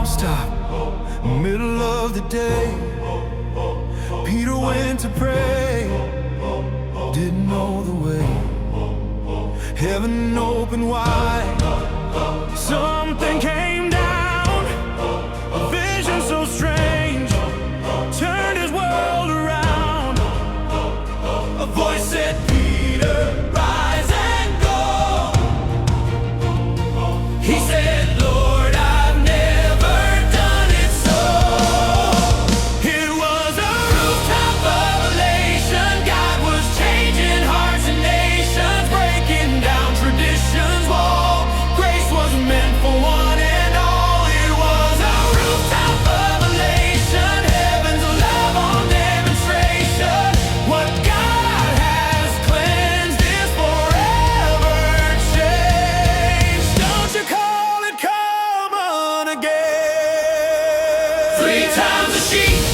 Stop. Middle of the day, Peter went to pray. Didn't know the way. Heaven opened wide. Something came down, a vision so strange, turned his world around. A voice said, Peter, rise and go. He said, Lord, I've never done it so. It was a rooftop revelation. God was changing hearts and nations, breaking down traditions. Whoa, grace was meant for one and all. It was a rooftop revelation, heaven's love on demonstration. What God has cleansed is forever changed. Don't you call it common again? 3 times a sheep.